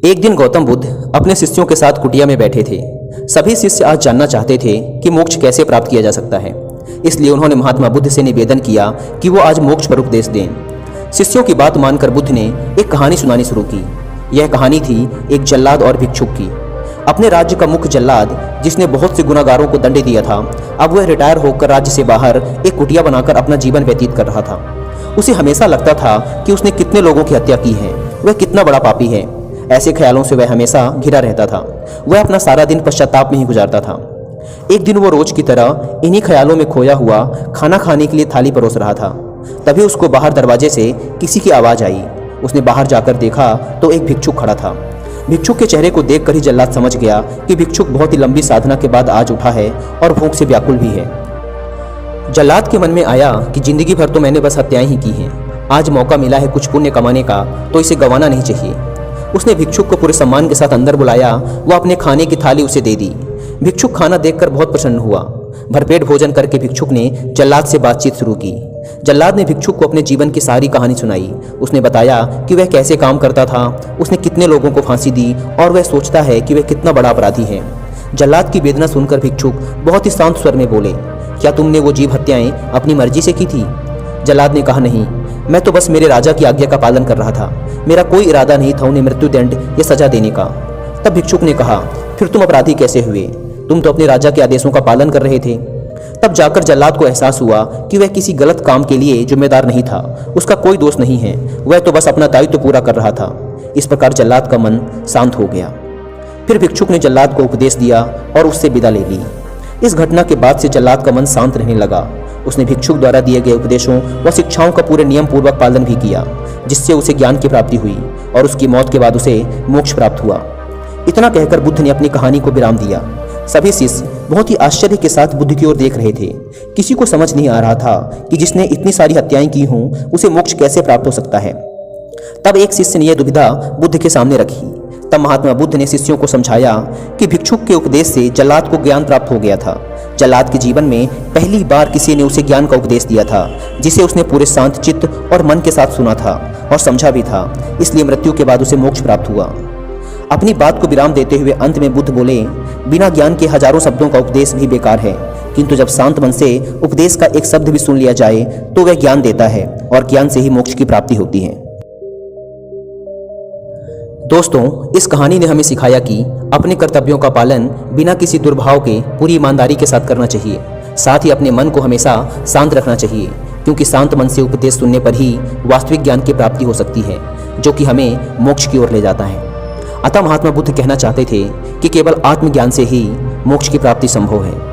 एक दिन गौतम बुद्ध अपने शिष्यों के साथ कुटिया में बैठे थे। सभी शिष्य आज जानना चाहते थे कि मोक्ष कैसे प्राप्त किया जा सकता है। इसलिए उन्होंने महात्मा बुद्ध से निवेदन किया कि वो आज मोक्ष पर उपदेश दें। शिष्यों की बात मानकर बुद्ध ने एक कहानी सुनानी शुरू की। यह कहानी थी एक जल्लाद और भिक्षुक की। अपने राज्य का मुख्य जल्लाद, जिसने बहुत से गुनाहगारों को दंड दिया था, अब वह रिटायर होकर राज्य से बाहर एक कुटिया बनाकर अपना जीवन व्यतीत कर रहा था। उसे हमेशा लगता था कि उसने कितने लोगों की हत्या की है, वह कितना बड़ा पापी है। ऐसे ख्यालों से वह हमेशा घिरा रहता था। वह अपना सारा दिन पश्चाताप में ही गुजारता था। एक दिन वो रोज की तरह इन्हीं ख्यालों में खोया हुआ खाना खाने के लिए थाली परोस रहा था। तभी उसको बाहर दरवाजे से किसी की आवाज़ आई। उसने बाहर जाकर देखा तो एक भिक्षुक खड़ा था। भिक्षुक के चेहरे को देखकर ही जल्लाद समझ गया कि भिक्षुक बहुत ही लंबी साधना के बाद आज उठा है और भूख से व्याकुल भी है। जल्लाद के मन में आया कि जिंदगी भर तो मैंने बस हत्याएं ही की हैं। आज मौका मिला है कुछ पुण्य कमाने का, तो इसे गंवाना नहीं चाहिए। उसने भिक्षुक को पूरे सम्मान के साथ अंदर बुलाया। वह अपने खाने की थाली उसे दे दी। भिक्षुक खाना देखकर बहुत प्रसन्न हुआ। भरपेट भोजन करके भिक्षुक ने जल्लाद से बातचीत शुरू की। जल्लाद ने भिक्षुक को अपने जीवन की सारी कहानी सुनाई। उसने बताया कि वह कैसे काम करता था, उसने कितने लोगों को फांसी दी और वह सोचता है कि वह कितना बड़ा अपराधी है। जल्लाद की वेदना सुनकर भिक्षुक बहुत ही शांत स्वर में बोले, क्या तुमने वो जीव हत्याएं अपनी मर्जी से की थी? जल्लाद ने कहा, नहीं, मैं तो बस मेरे राजा की आज्ञा का पालन कर रहा था। मेरा कोई इरादा नहीं था उन्हें मृत्युदंड या सजा देने का। तब भिक्षुक ने कहा, फिर तुम अपराधी कैसे हुए? तुम तो अपने राजा के आदेशों का पालन कर रहे थे। तब जाकर जल्लाद को एहसास हुआ कि वह किसी गलत काम के लिए जिम्मेदार नहीं था। उसका कोई दोष नहीं है, वह तो बस अपना दायित्व पूरा कर रहा था। इस प्रकार जल्लाद का मन शांत हो गया। फिर भिक्षुक ने जल्लाद को उपदेश दिया और उससे विदा ले ली। इस घटना के बाद से जल्लाद का मन शांत रहने लगा। उसने भिक्षुक द्वारा दिए गए उपदेशों व शिक्षाओं का पूरे नियम पूर्वक पालन भी किया, जिससे उसे ज्ञान की प्राप्ति हुई और उसकी मौत के बाद उसे मोक्ष प्राप्त हुआ। इतना कहकर बुद्ध ने अपनी कहानी को विराम दिया। सभी शिष्य बहुत ही आश्चर्य के साथ बुद्ध की ओर देख रहे थे। किसी को समझ नहीं आ रहा था कि जिसने इतनी सारी हत्याएं की हों, उसे मोक्ष कैसे प्राप्त हो सकता है। तब एक शिष्य ने यह दुविधा बुद्ध के सामने रखी। तब महात्मा बुद्ध ने शिष्यों को समझाया कि भिक्षुक के उपदेश से जल्लाद को ज्ञान प्राप्त हो गया था। जल्लाद के जीवन में पहली बार किसी ने उसे ज्ञान का उपदेश दिया था, जिसे उसने पूरे शांत चित्त और मन के साथ सुना था और समझा भी था। इसलिए मृत्यु के बाद उसे मोक्ष प्राप्त हुआ। अपनी बात को विराम देते हुए अंत में बुद्ध बोले, बिना ज्ञान के हजारों शब्दों का उपदेश भी बेकार है, किंतु जब शांत मन से उपदेश का एक शब्द भी सुन लिया जाए तो वह ज्ञान देता है और ज्ञान से ही मोक्ष की प्राप्ति होती है। दोस्तों, इस कहानी ने हमें सिखाया कि अपने कर्तव्यों का पालन बिना किसी दुर्भाव के पूरी ईमानदारी के साथ करना चाहिए। साथ ही अपने मन को हमेशा शांत रखना चाहिए, क्योंकि शांत मन से उपदेश सुनने पर ही वास्तविक ज्ञान की प्राप्ति हो सकती है, जो कि हमें मोक्ष की ओर ले जाता है। अतः महात्मा बुद्ध कहना चाहते थे कि केवल आत्मज्ञान से ही मोक्ष की प्राप्ति संभव है।